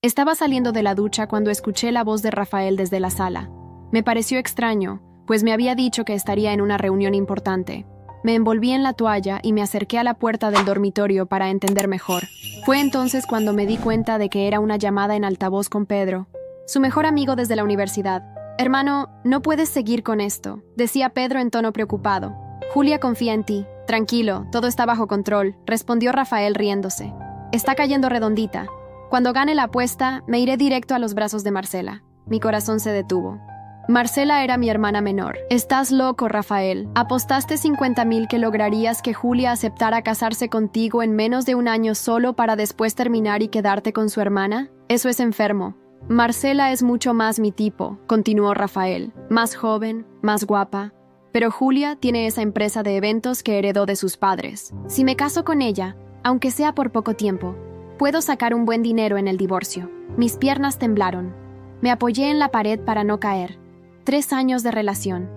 Estaba saliendo de la ducha cuando escuché la voz de Rafael desde la sala. Me pareció extraño, pues me había dicho que estaría en una reunión importante. Me envolví en la toalla y me acerqué a la puerta del dormitorio para entender mejor. Fue entonces cuando me di cuenta de que era una llamada en altavoz con Pedro, su mejor amigo desde la universidad. «Hermano, no puedes seguir con esto», decía Pedro en tono preocupado. «Julia confía en ti. Tranquilo, todo está bajo control», respondió Rafael riéndose. «Está cayendo redondita. Cuando gane la apuesta, me iré directo a los brazos de Marcela». Mi corazón se detuvo. Marcela era mi hermana menor. «Estás loco, Rafael. ¿Apostaste 50,000 que lograrías que Julia aceptara casarse contigo en menos de un año solo para después terminar y quedarte con su hermana? Eso es enfermo». «Marcela es mucho más mi tipo», continuó Rafael. «Más joven, más guapa. Pero Julia tiene esa empresa de eventos que heredó de sus padres. Si me caso con ella, aunque sea por poco tiempo, puedo sacar un buen dinero en el divorcio». Mis piernas temblaron. Me apoyé en la pared para no caer. 3 años de relación.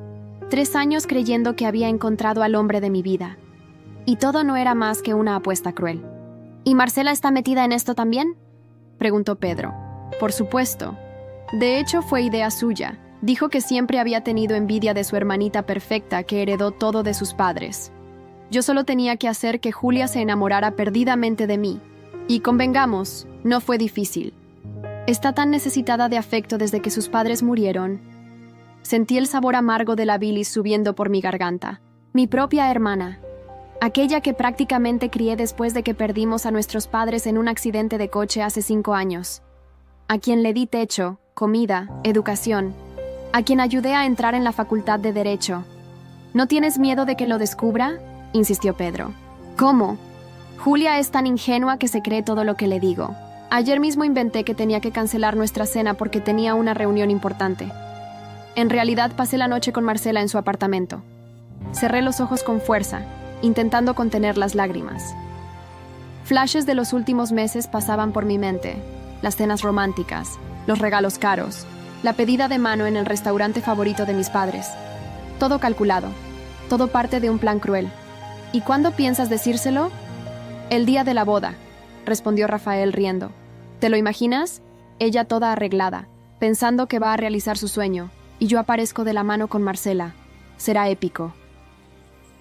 3 años creyendo que había encontrado al hombre de mi vida. Y todo no era más que una apuesta cruel. «¿Y Marcela está metida en esto también?», preguntó Pedro. «Por supuesto. De hecho, fue idea suya. Dijo que siempre había tenido envidia de su hermanita perfecta que heredó todo de sus padres. Yo solo tenía que hacer que Julia se enamorara perdidamente de mí. Y convengamos, no fue difícil. Está tan necesitada de afecto desde que sus padres murieron». Sentí el sabor amargo de la bilis subiendo por mi garganta. Mi propia hermana. Aquella que prácticamente crié después de que perdimos a nuestros padres en un accidente de coche hace 5 años. A quien le di techo, comida, educación. A quien ayudé a entrar en la facultad de Derecho. «¿No tienes miedo de que lo descubra?», insistió Pedro. «¿Cómo? Julia es tan ingenua que se cree todo lo que le digo. Ayer mismo inventé que tenía que cancelar nuestra cena porque tenía una reunión importante. En realidad pasé la noche con Marcela en su apartamento. Cerré los ojos con fuerza, intentando contener las lágrimas. Flashes de los últimos meses pasaban por mi mente. Las cenas románticas, los regalos caros, la pedida de mano en el restaurante favorito de mis padres. Todo calculado, todo parte de un plan cruel. «¿Y cuándo piensas decírselo?». «El día de la boda», respondió Rafael riendo. «¿Te lo imaginas? Ella toda arreglada, pensando que va a realizar su sueño, y yo aparezco de la mano con Marcela. Será épico».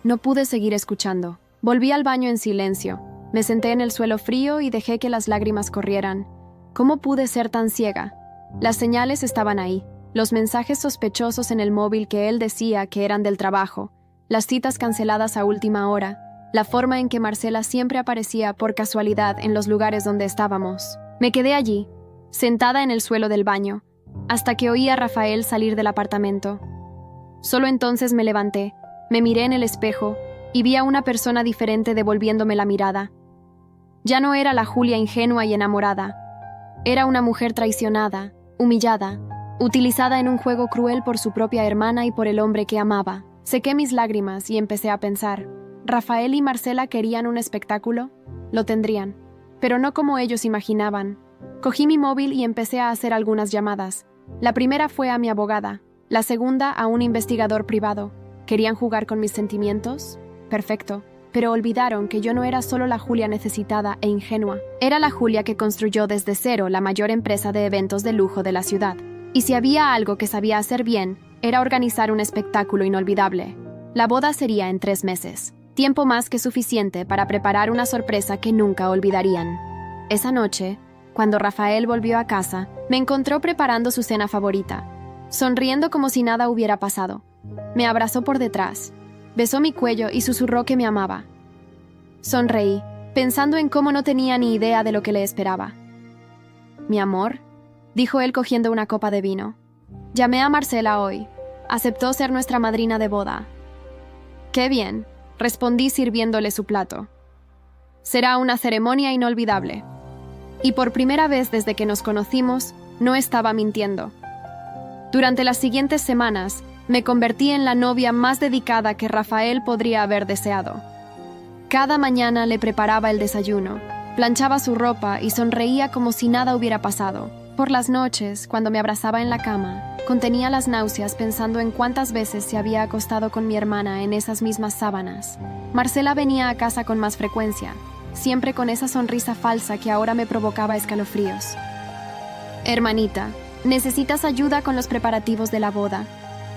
No pude seguir escuchando. Volví al baño en silencio. Me senté en el suelo frío y dejé que las lágrimas corrieran. ¿Cómo pude ser tan ciega? Las señales estaban ahí. Los mensajes sospechosos en el móvil que él decía que eran del trabajo. Las citas canceladas a última hora. La forma en que Marcela siempre aparecía por casualidad en los lugares donde estábamos. Me quedé allí, sentada en el suelo del baño, hasta que oí a Rafael salir del apartamento. Solo entonces me levanté, me miré en el espejo y vi a una persona diferente devolviéndome la mirada. Ya no era la Julia ingenua y enamorada. Era una mujer traicionada, humillada, utilizada en un juego cruel por su propia hermana y por el hombre que amaba. Sequé mis lágrimas y empecé a pensar. ¿Rafael y Marcela querían un espectáculo? Lo tendrían, pero no como ellos imaginaban. Cogí mi móvil y empecé a hacer algunas llamadas. La primera fue a mi abogada, la segunda a un investigador privado. ¿Querían jugar con mis sentimientos? Perfecto. Pero olvidaron que yo no era solo la Julia necesitada e ingenua. Era la Julia que construyó desde cero la mayor empresa de eventos de lujo de la ciudad. Y si había algo que sabía hacer bien, era organizar un espectáculo inolvidable. La boda sería en 3 meses. Tiempo más que suficiente para preparar una sorpresa que nunca olvidarían. Esa noche, cuando Rafael volvió a casa, me encontró preparando su cena favorita, sonriendo como si nada hubiera pasado. Me abrazó por detrás. Besó mi cuello y susurró que me amaba. Sonreí, pensando en cómo no tenía ni idea de lo que le esperaba. «Mi amor», dijo él cogiendo una copa de vino. «Llamé a Marcela hoy. Aceptó ser nuestra madrina de boda». «Qué bien», respondí sirviéndole su plato. «Será una ceremonia inolvidable». Y por primera vez desde que nos conocimos, no estaba mintiendo. Durante las siguientes semanas, me convertí en la novia más dedicada que Rafael podría haber deseado. Cada mañana le preparaba el desayuno, planchaba su ropa y sonreía como si nada hubiera pasado. Por las noches, cuando me abrazaba en la cama, contenía las náuseas pensando en cuántas veces se había acostado con mi hermana en esas mismas sábanas. Marcela venía a casa con más frecuencia, siempre con esa sonrisa falsa que ahora me provocaba escalofríos. Hermanita, ¿necesitas ayuda con los preparativos de la boda?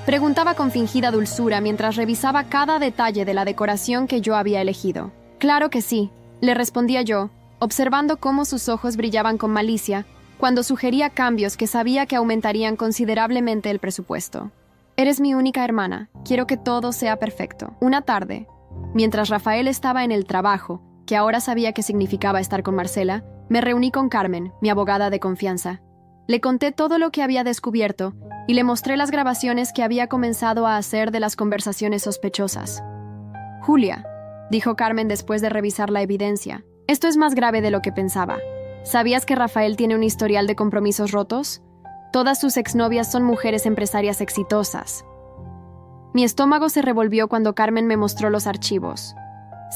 Preguntaba con fingida dulzura mientras revisaba cada detalle de la decoración que yo había elegido. Claro que sí, le respondía yo, observando cómo sus ojos brillaban con malicia cuando sugería cambios que sabía que aumentarían considerablemente el presupuesto. Eres mi única hermana, quiero que todo sea perfecto. Una tarde, mientras Rafael estaba en el trabajo, que ahora sabía qué significaba estar con Marcela, me reuní con Carmen, mi abogada de confianza. Le conté todo lo que había descubierto y le mostré las grabaciones que había comenzado a hacer de las conversaciones sospechosas. Julia, dijo Carmen después de revisar la evidencia, esto es más grave de lo que pensaba. ¿Sabías que Rafael tiene un historial de compromisos rotos? Todas sus exnovias son mujeres empresarias exitosas. Mi estómago se revolvió cuando Carmen me mostró los archivos.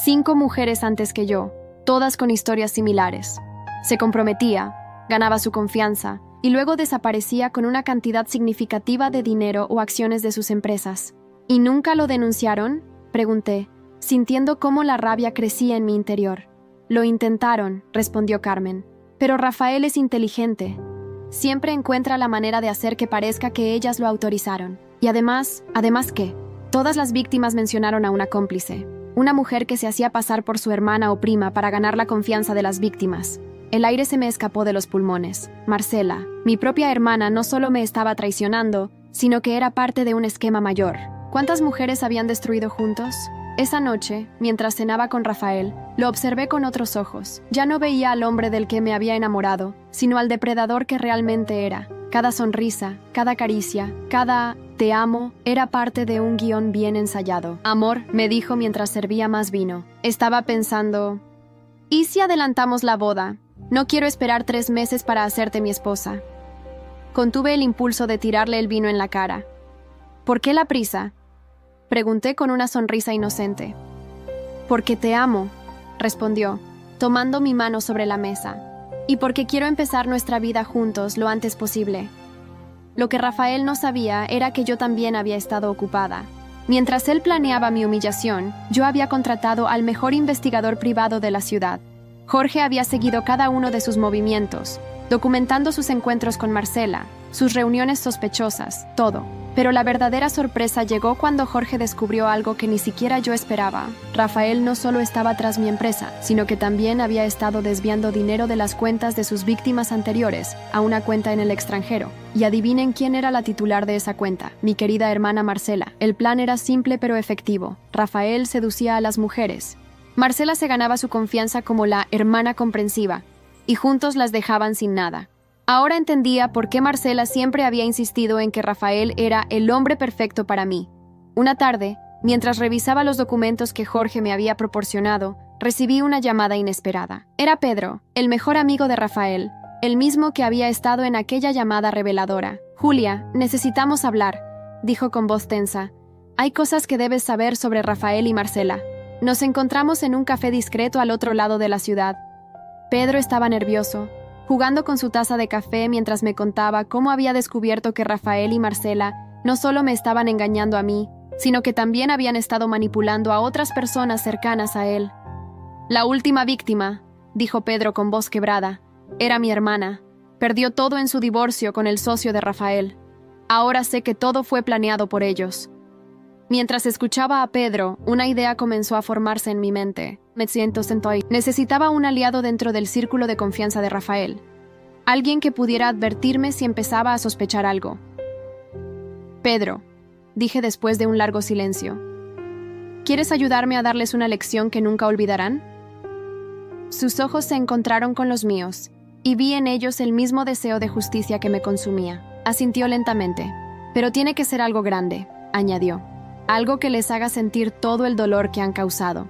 5 mujeres antes que yo, todas con historias similares. Se comprometía, ganaba su confianza y luego desaparecía con una cantidad significativa de dinero o acciones de sus empresas. ¿Y nunca lo denunciaron?, pregunté, sintiendo cómo la rabia crecía en mi interior. Lo intentaron, respondió Carmen, pero Rafael es inteligente. Siempre encuentra la manera de hacer que parezca que ellas lo autorizaron. Y ¿además qué? Todas las víctimas mencionaron a una cómplice, una mujer que se hacía pasar por su hermana o prima para ganar la confianza de las víctimas. El aire se me escapó de los pulmones. Marcela, mi propia hermana, no solo me estaba traicionando, sino que era parte de un esquema mayor. ¿Cuántas mujeres habían destruido juntos? Esa noche, mientras cenaba con Rafael, lo observé con otros ojos. Ya no veía al hombre del que me había enamorado, sino al depredador que realmente era. Cada sonrisa, cada caricia, cada «te amo» era parte de un guión bien ensayado. «Amor», me dijo mientras servía más vino. Estaba pensando, ¿y si adelantamos la boda? No quiero esperar 3 meses para hacerte mi esposa. Contuve el impulso de tirarle el vino en la cara. ¿Por qué la prisa?, pregunté con una sonrisa inocente. Porque te amo, respondió, tomando mi mano sobre la mesa. Y porque quiero empezar nuestra vida juntos lo antes posible. Lo que Rafael no sabía era que yo también había estado ocupada. Mientras él planeaba mi humillación, yo había contratado al mejor investigador privado de la ciudad. Jorge había seguido cada uno de sus movimientos, documentando sus encuentros con Marcela, sus reuniones sospechosas, todo. Pero la verdadera sorpresa llegó cuando Jorge descubrió algo que ni siquiera yo esperaba. Rafael no solo estaba tras mi empresa, sino que también había estado desviando dinero de las cuentas de sus víctimas anteriores a una cuenta en el extranjero. Y adivinen quién era la titular de esa cuenta, mi querida hermana Marcela. El plan era simple pero efectivo. Rafael seducía a las mujeres. Marcela se ganaba su confianza como la hermana comprensiva, y juntos las dejaban sin nada. Ahora entendía por qué Marcela siempre había insistido en que Rafael era el hombre perfecto para mí. Una tarde, mientras revisaba los documentos que Jorge me había proporcionado, recibí una llamada inesperada. Era Pedro, el mejor amigo de Rafael, el mismo que había estado en aquella llamada reveladora. «Julia, necesitamos hablar», dijo con voz tensa. «Hay cosas que debes saber sobre Rafael y Marcela». Nos encontramos en un café discreto al otro lado de la ciudad. Pedro estaba nervioso, jugando con su taza de café mientras me contaba cómo había descubierto que Rafael y Marcela no solo me estaban engañando a mí, sino que también habían estado manipulando a otras personas cercanas a él. «La última víctima», dijo Pedro con voz quebrada, «era mi hermana. Perdió todo en su divorcio con el socio de Rafael. Ahora sé que todo fue planeado por ellos». Mientras escuchaba a Pedro, una idea comenzó a formarse en mi mente. Necesitaba un aliado dentro del círculo de confianza de Rafael. Alguien que pudiera advertirme si empezaba a sospechar algo. «Pedro», dije después de un largo silencio, ¿quieres ayudarme a darles una lección que nunca olvidarán? Sus ojos se encontraron con los míos, y vi en ellos el mismo deseo de justicia que me consumía. Asintió lentamente. «Pero tiene que ser algo grande», añadió. «Algo que les haga sentir todo el dolor que han causado».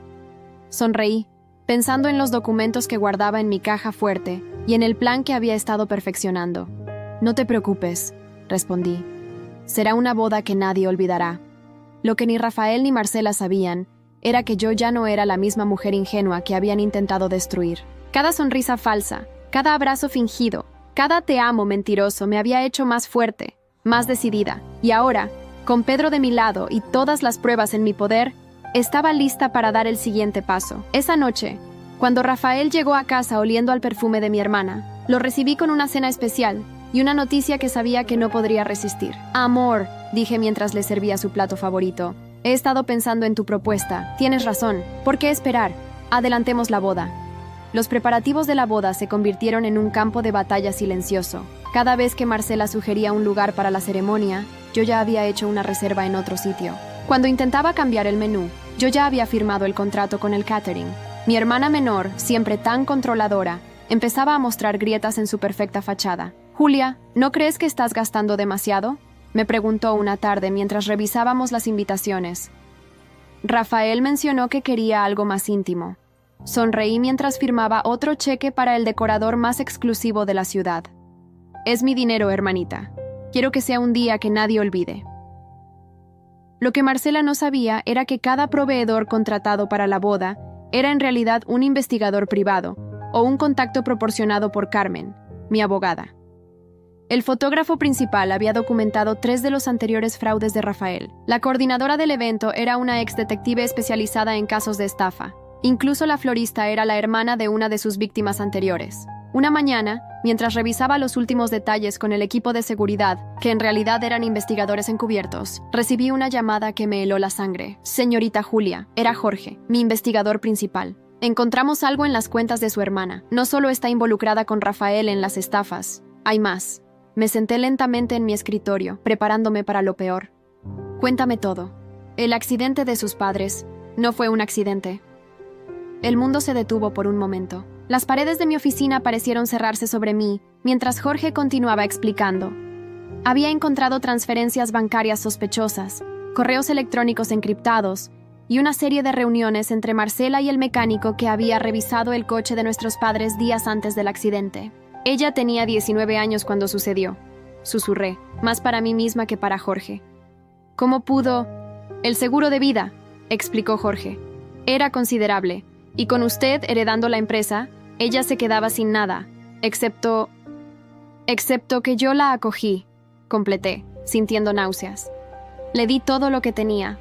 Sonreí, pensando en los documentos que guardaba en mi caja fuerte y en el plan que había estado perfeccionando. «No te preocupes», respondí. «Será una boda que nadie olvidará». Lo que ni Rafael ni Marcela sabían era que yo ya no era la misma mujer ingenua que habían intentado destruir. Cada sonrisa falsa, cada abrazo fingido, cada te amo mentiroso me había hecho más fuerte, más decidida, y ahora, con Pedro de mi lado y todas las pruebas en mi poder, estaba lista para dar el siguiente paso. Esa noche, cuando Rafael llegó a casa oliendo al perfume de mi hermana, lo recibí con una cena especial, y una noticia que sabía que no podría resistir. «Amor», dije mientras le servía su plato favorito. «He estado pensando en tu propuesta. Tienes razón. ¿Por qué esperar? Adelantemos la boda». Los preparativos de la boda se convirtieron en un campo de batalla silencioso. Cada vez que Marcela sugería un lugar para la ceremonia, yo ya había hecho una reserva en otro sitio. Cuando intentaba cambiar el menú, yo ya había firmado el contrato con el catering. Mi hermana menor, siempre tan controladora, empezaba a mostrar grietas en su perfecta fachada. «Julia, ¿no crees que estás gastando demasiado?», me preguntó una tarde mientras revisábamos las invitaciones. Rafael mencionó que quería algo más íntimo. Sonreí mientras firmaba otro cheque para el decorador más exclusivo de la ciudad. «Es mi dinero, hermanita. Quiero que sea un día que nadie olvide». Lo que Marcela no sabía era que cada proveedor contratado para la boda era en realidad un investigador privado o un contacto proporcionado por Carmen, mi abogada. El fotógrafo principal había documentado 3 de los anteriores fraudes de Rafael. La coordinadora del evento era una exdetective especializada en casos de estafa. Incluso la florista era la hermana de una de sus víctimas anteriores. Una mañana, mientras revisaba los últimos detalles con el equipo de seguridad, que en realidad eran investigadores encubiertos, recibí una llamada que me heló la sangre. «Señorita Julia», era Jorge, mi investigador principal. «Encontramos algo en las cuentas de su hermana. No solo está involucrada con Rafael en las estafas, hay más». Me senté lentamente en mi escritorio, preparándome para lo peor. «Cuéntame todo. El accidente de sus padres no fue un accidente». El mundo se detuvo por un momento. Las paredes de mi oficina parecieron cerrarse sobre mí, mientras Jorge continuaba explicando. Había encontrado transferencias bancarias sospechosas, correos electrónicos encriptados y una serie de reuniones entre Marcela y el mecánico que había revisado el coche de nuestros padres días antes del accidente. Ella tenía 19 años cuando sucedió, susurré, más para mí misma que para Jorge. «¿Cómo pudo?» «El seguro de vida», explicó Jorge. «Era considerable, y con usted heredando la empresa, ella se quedaba sin nada, excepto que yo la acogí», completé, sintiendo náuseas. Le di todo lo que tenía.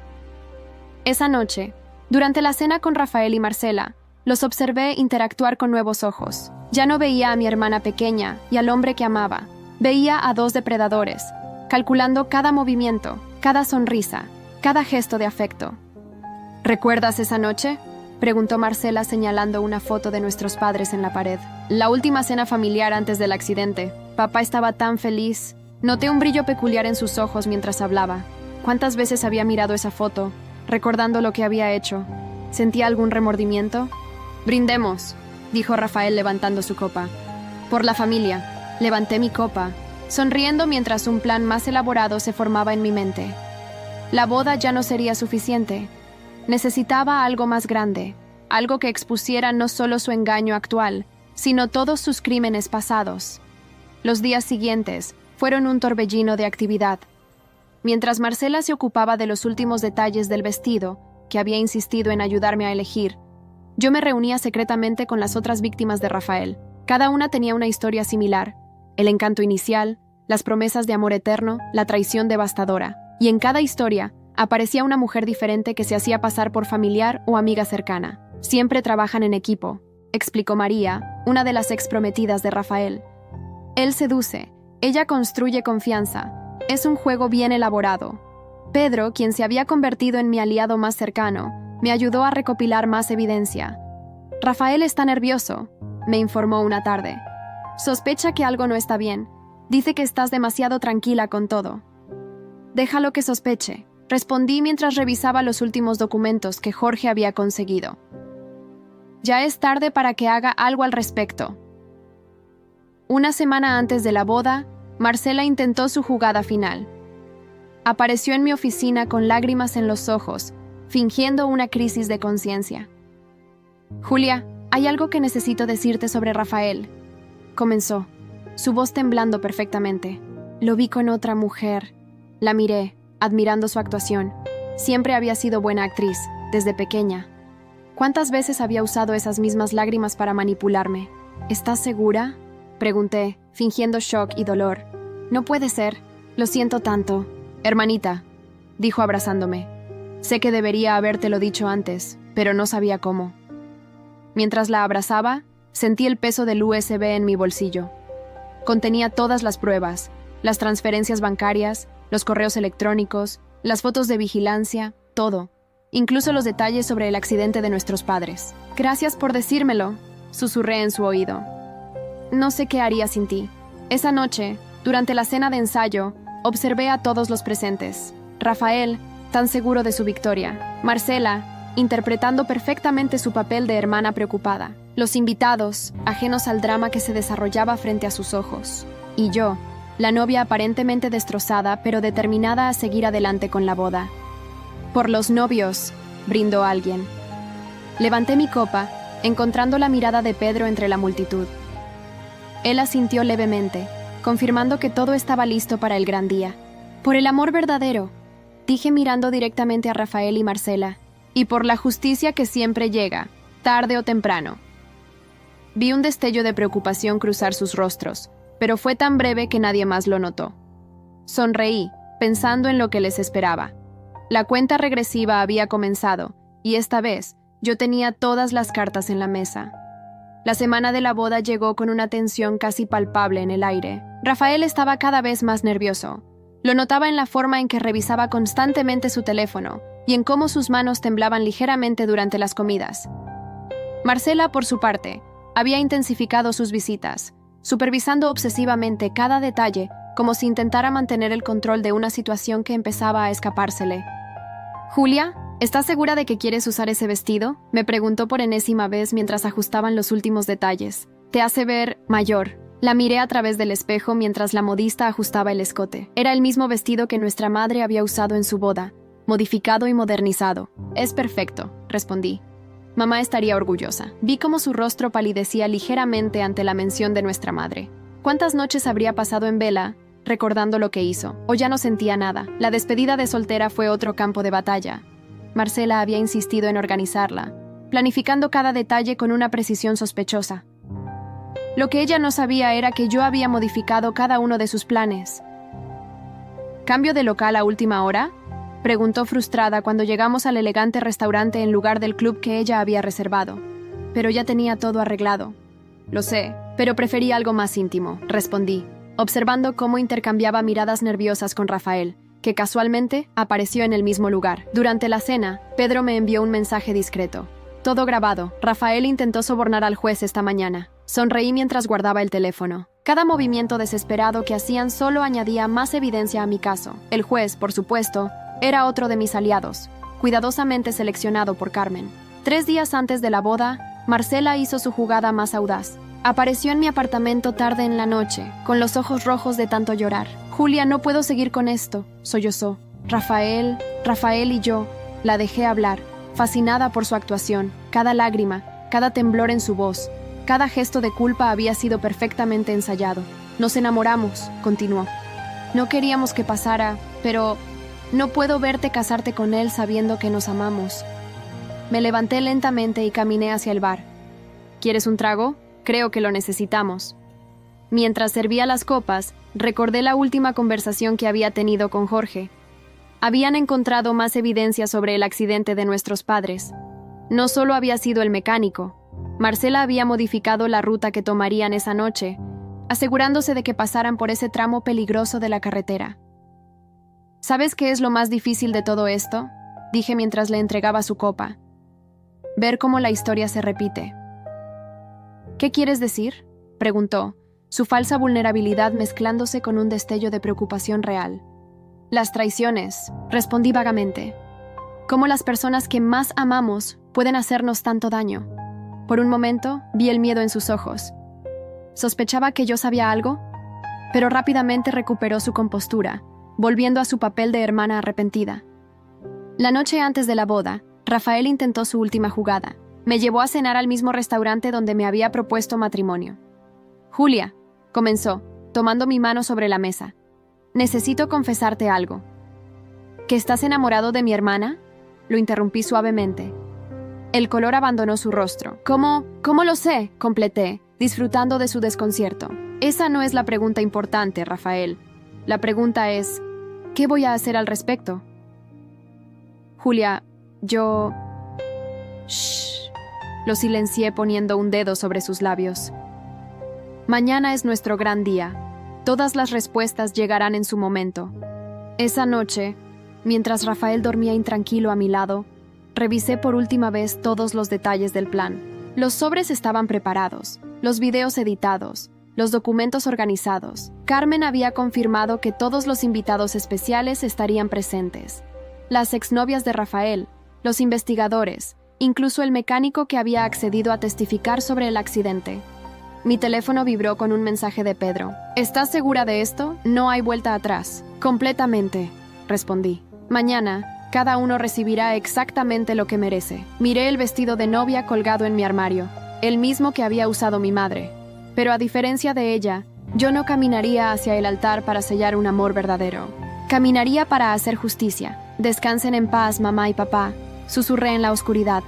Esa noche, durante la cena con Rafael y Marcela, los observé interactuar con nuevos ojos. Ya no veía a mi hermana pequeña y al hombre que amaba. Veía a 2 depredadores, calculando cada movimiento, cada sonrisa, cada gesto de afecto. «¿Recuerdas esa noche?», preguntó Marcela señalando una foto de nuestros padres en la pared. «La última cena familiar antes del accidente. Papá estaba tan feliz. Noté un brillo peculiar en sus ojos mientras hablaba. ¿Cuántas veces había mirado esa foto, recordando lo que había hecho? ¿Sentía algún remordimiento?» «Brindemos», dijo Rafael levantando su copa. «Por la familia». Levanté mi copa, sonriendo mientras un plan más elaborado se formaba en mi mente. La boda ya no sería suficiente. Necesitaba algo más grande, algo que expusiera no solo su engaño actual, sino todos sus crímenes pasados. Los días siguientes fueron un torbellino de actividad. Mientras Marcela se ocupaba de los últimos detalles del vestido, que había insistido en ayudarme a elegir, yo me reunía secretamente con las otras víctimas de Rafael. Cada una tenía una historia similar: el encanto inicial, las promesas de amor eterno, la traición devastadora. Y en cada historia aparecía una mujer diferente que se hacía pasar por familiar o amiga cercana. «Siempre trabajan en equipo», explicó María, una de las ex prometidas de Rafael. «Él seduce, ella construye confianza. Es un juego bien elaborado». Pedro, quien se había convertido en mi aliado más cercano, me ayudó a recopilar más evidencia. «Rafael está nervioso», me informó una tarde. «Sospecha que algo no está bien. Dice que estás demasiado tranquila con todo». «Déjalo que sospeche», respondí mientras revisaba los últimos documentos que Jorge había conseguido. «Ya es tarde para que haga algo al respecto». Una semana antes de la boda, Marcela intentó su jugada final. Apareció en mi oficina con lágrimas en los ojos, fingiendo una crisis de conciencia. «Julia, hay algo que necesito decirte sobre Rafael», comenzó, su voz temblando perfectamente. «Lo vi con otra mujer». La miré, admirando su actuación. Siempre había sido buena actriz, desde pequeña. ¿Cuántas veces había usado esas mismas lágrimas para manipularme? «¿Estás segura?», pregunté, fingiendo shock y dolor. «No puede ser. Lo siento tanto». «Hermanita», dijo abrazándome. «Sé que debería habértelo dicho antes, pero no sabía cómo». Mientras la abrazaba, sentí el peso del USB en mi bolsillo. Contenía todas las pruebas, las transferencias bancarias, los correos electrónicos, las fotos de vigilancia, todo, incluso los detalles sobre el accidente de nuestros padres. «Gracias por decírmelo», susurré en su oído. «No sé qué haría sin ti». Esa noche, durante la cena de ensayo, observé a todos los presentes. Rafael, tan seguro de su victoria. Marcela, interpretando perfectamente su papel de hermana preocupada. Los invitados, ajenos al drama que se desarrollaba frente a sus ojos. Y yo, la novia aparentemente destrozada, pero determinada a seguir adelante con la boda. «Por los novios», brindó alguien. Levanté mi copa, encontrando la mirada de Pedro entre la multitud. Él asintió levemente, confirmando que todo estaba listo para el gran día. «Por el amor verdadero», dije mirando directamente a Rafael y Marcela, «y por la justicia que siempre llega, tarde o temprano». Vi un destello de preocupación cruzar sus rostros, pero fue tan breve que nadie más lo notó. Sonreí, pensando en lo que les esperaba. La cuenta regresiva había comenzado, y esta vez yo tenía todas las cartas en la mesa. La semana de la boda llegó con una tensión casi palpable en el aire. Rafael estaba cada vez más nervioso. Lo notaba en la forma en que revisaba constantemente su teléfono y en cómo sus manos temblaban ligeramente durante las comidas. Marcela, por su parte, había intensificado sus visitas, supervisando obsesivamente cada detalle como si intentara mantener el control de una situación que empezaba a escapársele. «Julia, ¿estás segura de que quieres usar ese vestido?», me preguntó por enésima vez mientras ajustaban los últimos detalles. «Te hace ver mayor». La miré a través del espejo mientras la modista ajustaba el escote. Era el mismo vestido que nuestra madre había usado en su boda, modificado y modernizado. «Es perfecto», respondí. Mamá estaría orgullosa. Vi cómo su rostro palidecía ligeramente ante la mención de nuestra madre. ¿Cuántas noches habría pasado en vela, recordando lo que hizo? O ya no sentía nada. La despedida de soltera fue otro campo de batalla. Marcela había insistido en organizarla, planificando cada detalle con una precisión sospechosa. Lo que ella no sabía era que yo había modificado cada uno de sus planes. ¿Cambio de local a última hora?, preguntó frustrada cuando llegamos al elegante restaurante en lugar del club que ella había reservado. Pero ya tenía todo arreglado. «Lo sé, pero preferí algo más íntimo», respondí, observando cómo intercambiaba miradas nerviosas con Rafael, que casualmente apareció en el mismo lugar. Durante la cena, Pedro me envió un mensaje discreto. «Todo grabado. Rafael intentó sobornar al juez esta mañana». Sonreí mientras guardaba el teléfono. Cada movimiento desesperado que hacían solo añadía más evidencia a mi caso. El juez, por supuesto, era otro de mis aliados, cuidadosamente seleccionado por Carmen. 3 días antes de la boda, Marcela hizo su jugada más audaz. Apareció en mi apartamento tarde en la noche, con los ojos rojos de tanto llorar. «Julia, no puedo seguir con esto», sollozó. Rafael y yo, la dejé hablar, fascinada por su actuación. Cada lágrima, cada temblor en su voz, cada gesto de culpa había sido perfectamente ensayado. «Nos enamoramos», continuó. «No queríamos que pasara, pero no puedo verte casarte con él sabiendo que nos amamos». Me levanté lentamente y caminé hacia el bar. «¿Quieres un trago? Creo que lo necesitamos». Mientras servía las copas, recordé la última conversación que había tenido con Jorge. Habían encontrado más evidencia sobre el accidente de nuestros padres. No solo había sido el mecánico. Marcela había modificado la ruta que tomarían esa noche, asegurándose de que pasaran por ese tramo peligroso de la carretera. «¿Sabes qué es lo más difícil de todo esto?», dije mientras le entregaba su copa. «Ver cómo la historia se repite». «¿Qué quieres decir?», preguntó, su falsa vulnerabilidad mezclándose con un destello de preocupación real. «Las traiciones», respondí vagamente. «Cómo las personas que más amamos pueden hacernos tanto daño». Por un momento, vi el miedo en sus ojos. ¿Sospechaba que yo sabía algo? Pero rápidamente recuperó su compostura, volviendo a su papel de hermana arrepentida. La noche antes de la boda, Rafael intentó su última jugada. Me llevó a cenar al mismo restaurante donde me había propuesto matrimonio. «Julia», comenzó, tomando mi mano sobre la mesa, «necesito confesarte algo». «¿Que estás enamorado de mi hermana?», lo interrumpí suavemente. El color abandonó su rostro. ¿Cómo lo sé?», completé, disfrutando de su desconcierto. «Esa no es la pregunta importante, Rafael. La pregunta es, ¿qué voy a hacer al respecto?». «Julia, yo...». «Shh», lo silencié poniendo un dedo sobre sus labios. Mañana es nuestro gran día. Todas las respuestas llegarán en su momento. Esa noche, mientras Rafael dormía intranquilo a mi lado, revisé por última vez todos los detalles del plan. Los sobres estaban preparados, los videos editados, los documentos organizados. Carmen había confirmado que todos los invitados especiales estarían presentes. Las exnovias de Rafael, los investigadores, incluso el mecánico que había accedido a testificar sobre el accidente. Mi teléfono vibró con un mensaje de Pedro. ¿Estás segura de esto? No hay vuelta atrás. Completamente, respondí. Mañana, cada uno recibirá exactamente lo que merece. Miré el vestido de novia colgado en mi armario, el mismo que había usado mi madre. Pero a diferencia de ella, yo no caminaría hacia el altar para sellar un amor verdadero. Caminaría para hacer justicia. Descansen en paz, mamá y papá, susurré en la oscuridad.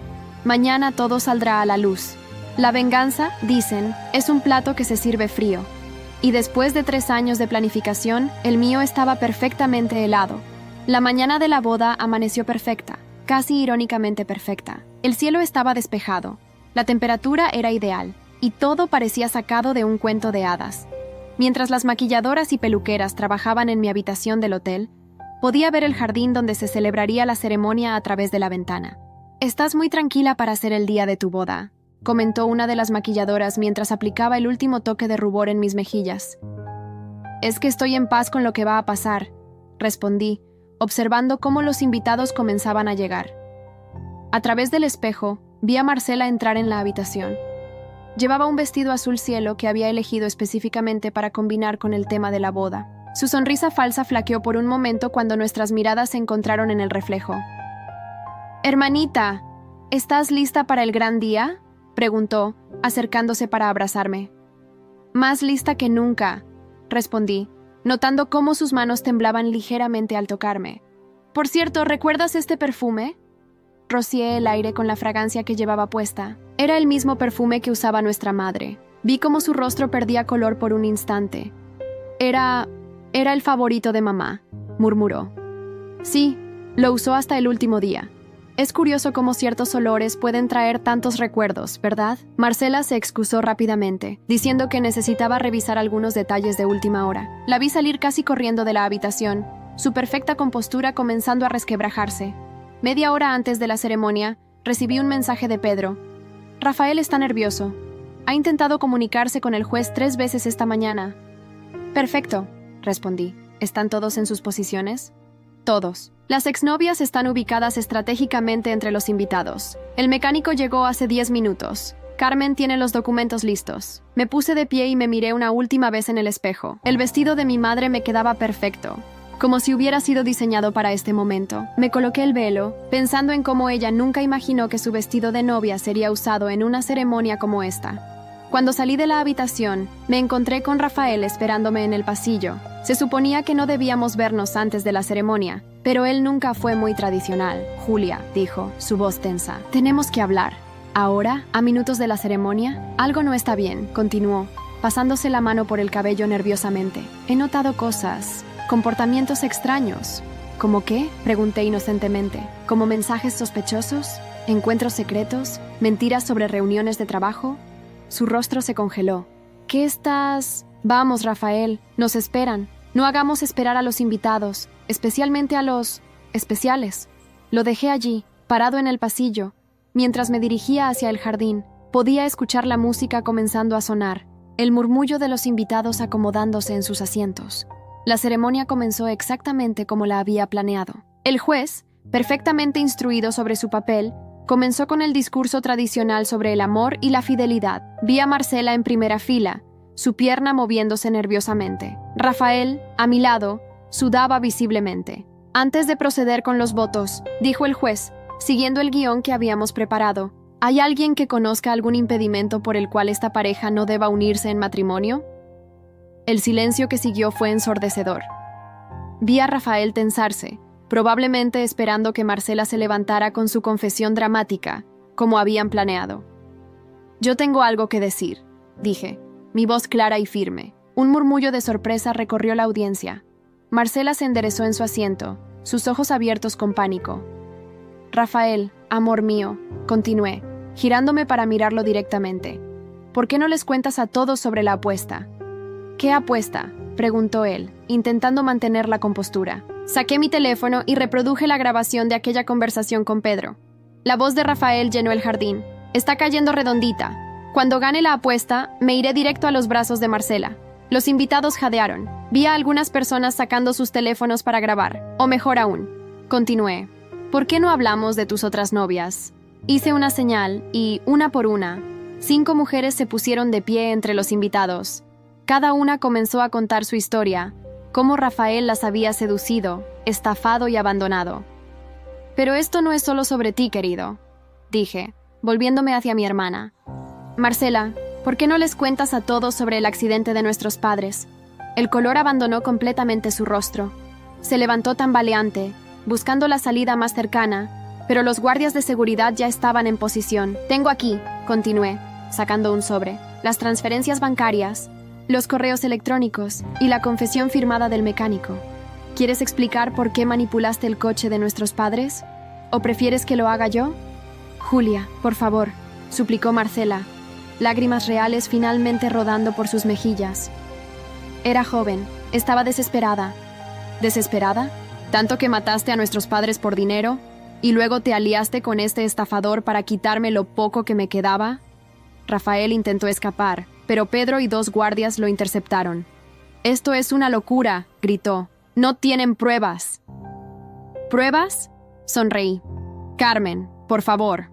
Mañana todo saldrá a la luz. La venganza, dicen, es un plato que se sirve frío. Y después de 3 años de planificación, el mío estaba perfectamente helado. La mañana de la boda amaneció perfecta, casi irónicamente perfecta. El cielo estaba despejado, la temperatura era ideal, y todo parecía sacado de un cuento de hadas. Mientras las maquilladoras y peluqueras trabajaban en mi habitación del hotel, podía ver el jardín donde se celebraría la ceremonia a través de la ventana. «Estás muy tranquila para ser el día de tu boda», comentó una de las maquilladoras mientras aplicaba el último toque de rubor en mis mejillas. «Es que estoy en paz con lo que va a pasar», respondí, observando cómo los invitados comenzaban a llegar. A través del espejo, vi a Marcela entrar en la habitación. Llevaba un vestido azul cielo que había elegido específicamente para combinar con el tema de la boda. Su sonrisa falsa flaqueó por un momento cuando nuestras miradas se encontraron en el reflejo. «Hermanita, ¿estás lista para el gran día?», preguntó, acercándose para abrazarme. «Más lista que nunca», respondí, notando cómo sus manos temblaban ligeramente al tocarme. «Por cierto, ¿recuerdas este perfume?». Rocié el aire con la fragancia que llevaba puesta. Era el mismo perfume que usaba nuestra madre. Vi cómo su rostro perdía color por un instante. Era el favorito de mamá», murmuró. «Sí, lo usó hasta el último día. Es curioso cómo ciertos olores pueden traer tantos recuerdos, ¿verdad?». Marcela se excusó rápidamente, diciendo que necesitaba revisar algunos detalles de última hora. La vi salir casi corriendo de la habitación, su perfecta compostura comenzando a resquebrajarse. Media hora antes de la ceremonia, recibí un mensaje de Pedro. «Rafael está nervioso. Ha intentado comunicarse con el juez 3 veces esta mañana». «Perfecto», respondí. «¿Están todos en sus posiciones?». «Todos. Las exnovias están ubicadas estratégicamente entre los invitados. El mecánico llegó hace 10 minutos. Carmen tiene los documentos listos». Me puse de pie y me miré una última vez en el espejo. El vestido de mi madre me quedaba perfecto, como si hubiera sido diseñado para este momento. Me coloqué el velo, pensando en cómo ella nunca imaginó que su vestido de novia sería usado en una ceremonia como esta. Cuando salí de la habitación, me encontré con Rafael esperándome en el pasillo. Se suponía que no debíamos vernos antes de la ceremonia, pero él nunca fue muy tradicional. «Julia», dijo, su voz tensa, «tenemos que hablar». «¿Ahora, a minutos de la ceremonia?» «Algo no está bien», continuó, pasándose la mano por el cabello nerviosamente. «He notado cosas, comportamientos extraños». «¿Cómo qué?», pregunté inocentemente. «¿Como mensajes sospechosos? ¿Encuentros secretos? ¿Mentiras sobre reuniones de trabajo?». Su rostro se congeló. «¿Qué estás...?» «Vamos, Rafael, nos esperan. No hagamos esperar a los invitados, especialmente a los... especiales». Lo dejé allí, parado en el pasillo. Mientras me dirigía hacia el jardín, podía escuchar la música comenzando a sonar, el murmullo de los invitados acomodándose en sus asientos. La ceremonia comenzó exactamente como la había planeado. El juez, perfectamente instruido sobre su papel, comenzó con el discurso tradicional sobre el amor y la fidelidad. Vi a Marcela en primera fila, su pierna moviéndose nerviosamente. Rafael, a mi lado, sudaba visiblemente. «Antes de proceder con los votos», dijo el juez, siguiendo el guión que habíamos preparado, «¿hay alguien que conozca algún impedimento por el cual esta pareja no deba unirse en matrimonio?». El silencio que siguió fue ensordecedor. Vi a Rafael tensarse, probablemente esperando que Marcela se levantara con su confesión dramática, como habían planeado. «Yo tengo algo que decir», dije, mi voz clara y firme. Un murmullo de sorpresa recorrió la audiencia. Marcela se enderezó en su asiento, sus ojos abiertos con pánico. «Rafael, amor mío», continué, girándome para mirarlo directamente. ¿por qué no les cuentas a todos sobre la apuesta? ¿Qué apuesta?, preguntó él, intentando mantener la compostura. Saqué mi teléfono y reproduje la grabación de aquella conversación con Pedro. La voz de Rafael llenó el jardín. Está cayendo redondita. Cuando gane la apuesta, me iré directo a los brazos de Marcela. Los invitados jadearon. Vi a algunas personas sacando sus teléfonos para grabar. O mejor aún, continué. ¿Por qué no hablamos de tus otras novias? Hice una señal y, una por una, 5 mujeres se pusieron de pie entre los invitados. Cada una comenzó a contar su historia, cómo Rafael las había seducido, estafado y abandonado. Pero esto no es solo sobre ti, querido, dije, volviéndome hacia mi hermana. Marcela, ¿por qué no les cuentas a todos sobre el accidente de nuestros padres? El color abandonó completamente su rostro. Se levantó tambaleante, buscando la salida más cercana, pero los guardias de seguridad ya estaban en posición. Tengo aquí, continué, sacando un sobre, las transferencias bancarias, los correos electrónicos y la confesión firmada del mecánico. ¿Quieres explicar por qué manipulaste el coche de nuestros padres? ¿O prefieres que lo haga yo? Julia, por favor, suplicó Marcela, lágrimas reales finalmente rodando por sus mejillas. Era joven, estaba desesperada. ¿Desesperada? ¿Tanto que mataste a nuestros padres por dinero? ¿Y luego te aliaste con este estafador para quitarme lo poco que me quedaba? Rafael intentó escapar, pero Pedro y 2 guardias lo interceptaron. «Esto es una locura», gritó. «No tienen pruebas». ¿Pruebas? Sonreí. «Carmen, por favor».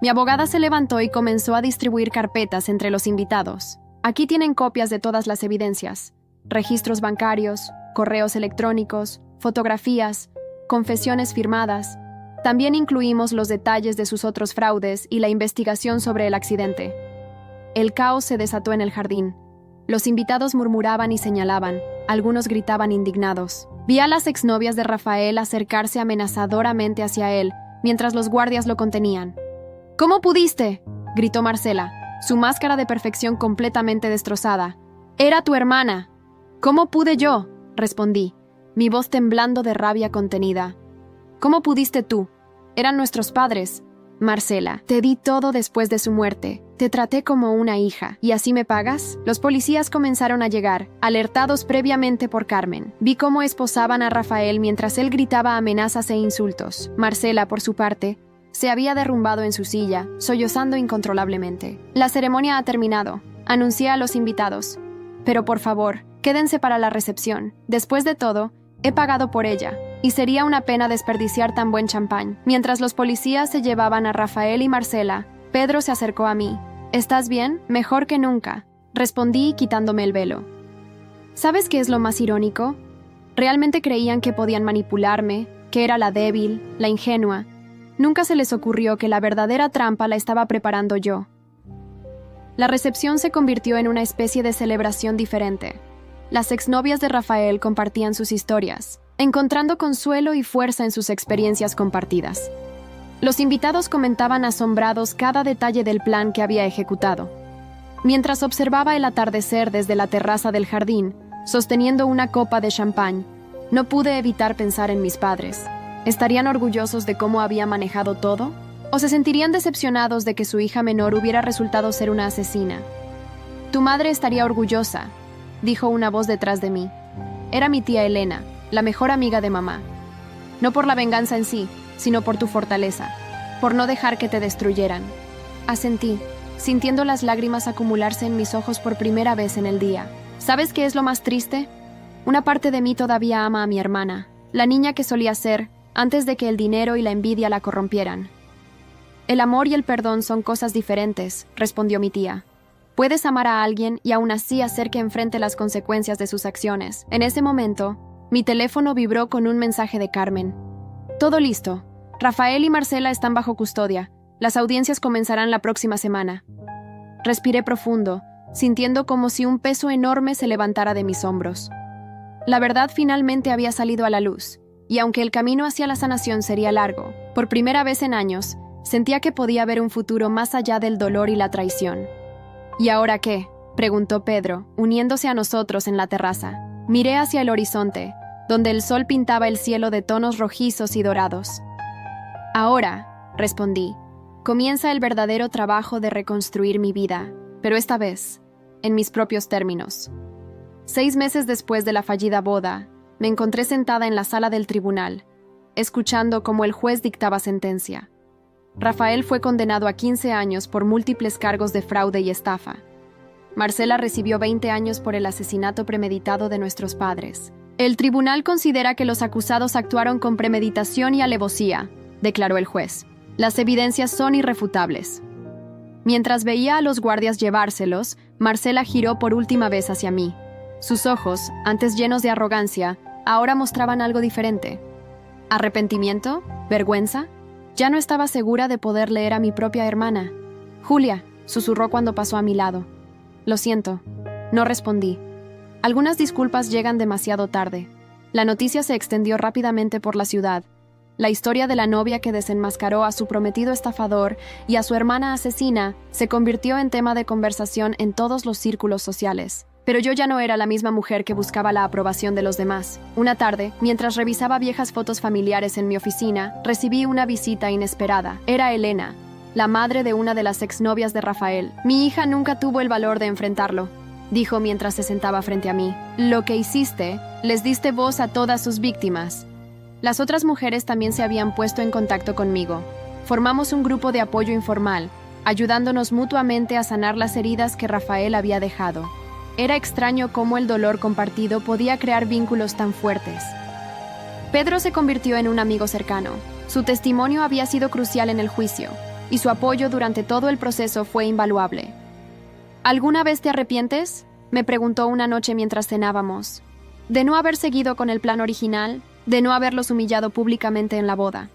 Mi abogada se levantó y comenzó a distribuir carpetas entre los invitados. Aquí tienen copias de todas las evidencias. Registros bancarios, correos electrónicos, fotografías, confesiones firmadas. También incluimos los detalles de sus otros fraudes y la investigación sobre el accidente. El caos se desató en el jardín. Los invitados murmuraban y señalaban, algunos gritaban indignados. Vi a las exnovias de Rafael acercarse amenazadoramente hacia él, mientras los guardias lo contenían. «¿Cómo pudiste?», gritó Marcela, su máscara de perfección completamente destrozada. «Era tu hermana». «¿Cómo pude yo?», respondí, mi voz temblando de rabia contenida. «¿Cómo pudiste tú? Eran nuestros padres». «Marcela, te di todo después de su muerte. Te traté como una hija. ¿Y así me pagas?». Los policías comenzaron a llegar, alertados previamente por Carmen. Vi cómo esposaban a Rafael mientras él gritaba amenazas e insultos. Marcela, por su parte, se había derrumbado en su silla, sollozando incontrolablemente. «La ceremonia ha terminado», anuncié a los invitados. «Pero por favor, quédense para la recepción. Después de todo, he pagado por ella, y sería una pena desperdiciar tan buen champán». Mientras los policías se llevaban a Rafael y Marcela, Pedro se acercó a mí. «¿Estás bien? Mejor que nunca», respondí quitándome el velo. ¿Sabes qué es lo más irónico? Realmente creían que podían manipularme, que era la débil, la ingenua. Nunca se les ocurrió que la verdadera trampa la estaba preparando yo. La recepción se convirtió en una especie de celebración diferente. Las exnovias de Rafael compartían sus historias, encontrando consuelo y fuerza en sus experiencias compartidas. Los invitados comentaban asombrados cada detalle del plan que había ejecutado. Mientras observaba el atardecer desde la terraza del jardín, sosteniendo una copa de champán, no pude evitar pensar en mis padres. ¿Estarían orgullosos de cómo había manejado todo? ¿O se sentirían decepcionados de que su hija menor hubiera resultado ser una asesina? «Tu madre estaría orgullosa», dijo una voz detrás de mí. Era mi tía Elena, la mejor amiga de mamá. No por la venganza en sí, sino por tu fortaleza, por no dejar que te destruyeran. Asentí, sintiendo las lágrimas acumularse en mis ojos por primera vez en el día. ¿Sabes qué es lo más triste? Una parte de mí todavía ama a mi hermana, la niña que solía ser, antes de que el dinero y la envidia la corrompieran. «El amor y el perdón son cosas diferentes», respondió mi tía. «Puedes amar a alguien y aún así hacer que enfrente las consecuencias de sus acciones». En ese momento, mi teléfono vibró con un mensaje de Carmen. «Todo listo. Rafael y Marcela están bajo custodia. Las audiencias comenzarán la próxima semana». Respiré profundo, sintiendo como si un peso enorme se levantara de mis hombros. La verdad finalmente había salido a la luz, y aunque el camino hacia la sanación sería largo, por primera vez en años, sentía que podía haber un futuro más allá del dolor y la traición. «¿Y ahora qué?», preguntó Pedro, uniéndose a nosotros en la terraza. Miré hacia el horizonte, donde el sol pintaba el cielo de tonos rojizos y dorados. «Ahora», respondí, «comienza el verdadero trabajo de reconstruir mi vida. pero esta vez, en mis propios términos. 6 meses después de la fallida boda, me encontré sentada en la sala del tribunal, escuchando cómo el juez dictaba sentencia. Rafael fue condenado a 15 años por múltiples cargos de fraude y estafa. Marcela recibió 20 años por el asesinato premeditado de nuestros padres. El tribunal considera que los acusados actuaron con premeditación y alevosía, declaró el juez. Las evidencias son irrefutables. Mientras veía a los guardias llevárselos, Marcela giró por última vez hacia mí. Sus ojos, antes llenos de arrogancia, ahora mostraban algo diferente. ¿Arrepentimiento? ¿Vergüenza? Ya no estaba segura de poder leer a mi propia hermana. «Julia», susurró cuando pasó a mi lado. «Lo siento». No respondí. Algunas disculpas llegan demasiado tarde. La noticia se extendió rápidamente por la ciudad. La historia de la novia que desenmascaró a su prometido estafador y a su hermana asesina se convirtió en tema de conversación en todos los círculos sociales. Pero yo ya no era la misma mujer que buscaba la aprobación de los demás. Una tarde, mientras revisaba viejas fotos familiares en mi oficina, recibí una visita inesperada. Era Elena, la madre de una de las exnovias de Rafael. «Mi hija nunca tuvo el valor de enfrentarlo», dijo mientras se sentaba frente a mí. «Lo que hiciste, les diste voz a todas sus víctimas». Las otras mujeres también se habían puesto en contacto conmigo. Formamos un grupo de apoyo informal, ayudándonos mutuamente a sanar las heridas que Rafael había dejado. Era extraño cómo el dolor compartido podía crear vínculos tan fuertes. Pedro se convirtió en un amigo cercano. Su testimonio había sido crucial en el juicio, y su apoyo durante todo el proceso fue invaluable. «¿Alguna vez te arrepientes?», me preguntó una noche mientras cenábamos. «¿De no haber seguido con el plan original? ¿De no haberlos humillado públicamente en la boda?».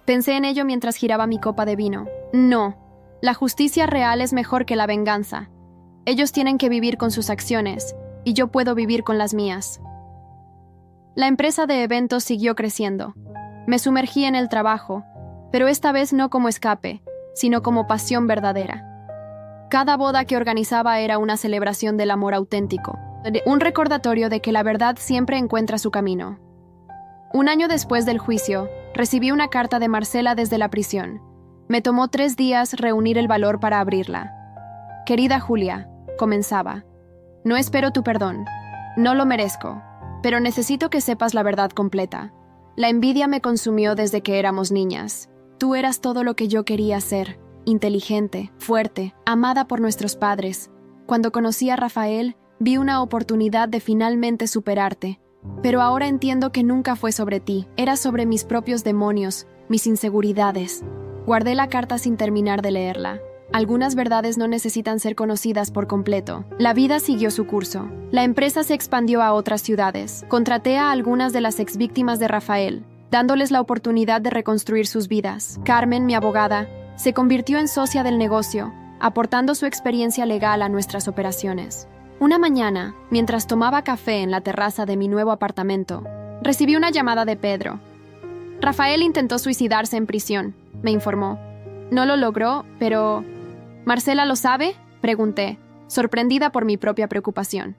Pensé en ello mientras giraba mi copa de vino. «No, la justicia real es mejor que la venganza. Ellos tienen que vivir con sus acciones, y yo puedo vivir con las mías». La empresa de eventos siguió creciendo. Me sumergí en el trabajo, pero esta vez no como escape, sino como pasión verdadera. Cada boda que organizaba era una celebración del amor auténtico, un recordatorio de que la verdad siempre encuentra su camino. Un año después del juicio, recibí una carta de Marcela desde la prisión. Me tomó 3 días reunir el valor para abrirla. «Querida Julia», comenzaba, «no espero tu perdón. No lo merezco, pero necesito que sepas la verdad completa. La envidia me consumió desde que éramos niñas. Tú eras todo lo que yo quería ser, inteligente, fuerte, amada por nuestros padres. Cuando conocí a Rafael, vi una oportunidad de finalmente superarte. Pero ahora entiendo que nunca fue sobre ti, era sobre mis propios demonios, mis inseguridades». Guardé la carta sin terminar de leerla. Algunas verdades no necesitan ser conocidas por completo. La vida siguió su curso. La empresa se expandió a otras ciudades. Contraté a algunas de las exvíctimas de Rafael, dándoles la oportunidad de reconstruir sus vidas. Carmen, mi abogada, se convirtió en socia del negocio, aportando su experiencia legal a nuestras operaciones. Una mañana, mientras tomaba café en la terraza de mi nuevo apartamento, recibí una llamada de Pedro. «Rafael intentó suicidarse en prisión», me informó. «No lo logró, pero...» «¿Marcela lo sabe?», pregunté, sorprendida por mi propia preocupación.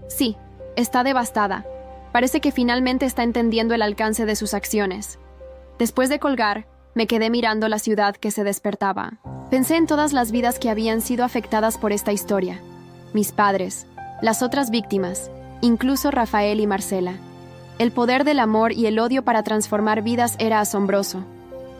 «Sí, está devastada. Parece que finalmente está entendiendo el alcance de sus acciones». Después de colgar, me quedé mirando la ciudad que se despertaba. Pensé en todas las vidas que habían sido afectadas por esta historia. Mis padres, las otras víctimas, incluso Rafael y Marcela. El poder del amor y el odio para transformar vidas era asombroso.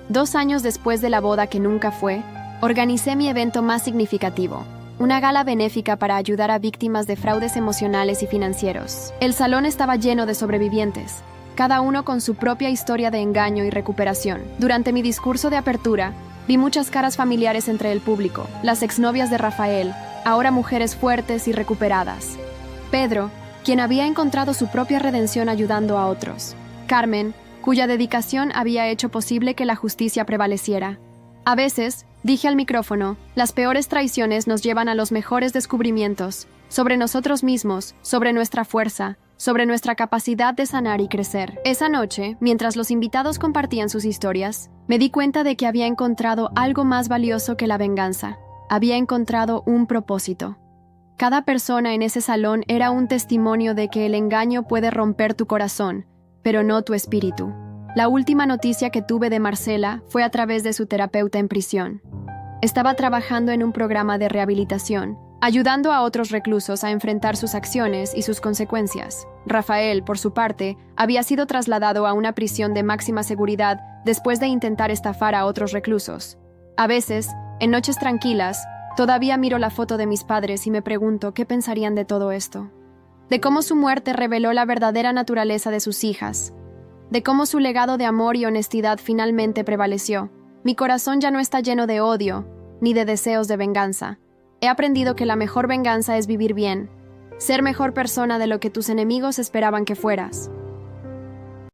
2 años después de la boda que nunca fue, organicé mi evento más significativo, una gala benéfica para ayudar a víctimas de fraudes emocionales y financieros. El salón estaba lleno de sobrevivientes, cada uno con su propia historia de engaño y recuperación. Durante mi discurso de apertura, vi muchas caras familiares entre el público, las exnovias de Rafael, ahora mujeres fuertes y recuperadas. Pedro, quien había encontrado su propia redención ayudando a otros. Carmen, cuya dedicación había hecho posible que la justicia prevaleciera. A veces, dije al micrófono, las peores traiciones nos llevan a los mejores descubrimientos, sobre nosotros mismos, sobre nuestra fuerza, sobre nuestra capacidad de sanar y crecer. Esa noche, mientras los invitados compartían sus historias, me di cuenta de que había encontrado algo más valioso que la venganza. Había encontrado un propósito. Cada persona en ese salón era un testimonio de que el engaño puede romper tu corazón, pero no tu espíritu. La última noticia que tuve de Marcela fue a través de su terapeuta en prisión. Estaba trabajando en un programa de rehabilitación, ayudando a otros reclusos a enfrentar sus acciones y sus consecuencias. Rafael, por su parte, había sido trasladado a una prisión de máxima seguridad después de intentar estafar a otros reclusos. A veces, en noches tranquilas, todavía miro la foto de mis padres y me pregunto qué pensarían de todo esto. De cómo su muerte reveló la verdadera naturaleza de sus hijas. De cómo su legado de amor y honestidad finalmente prevaleció. Mi corazón ya no está lleno de odio, ni de deseos de venganza. He aprendido que la mejor venganza es vivir bien, ser mejor persona de lo que tus enemigos esperaban que fueras.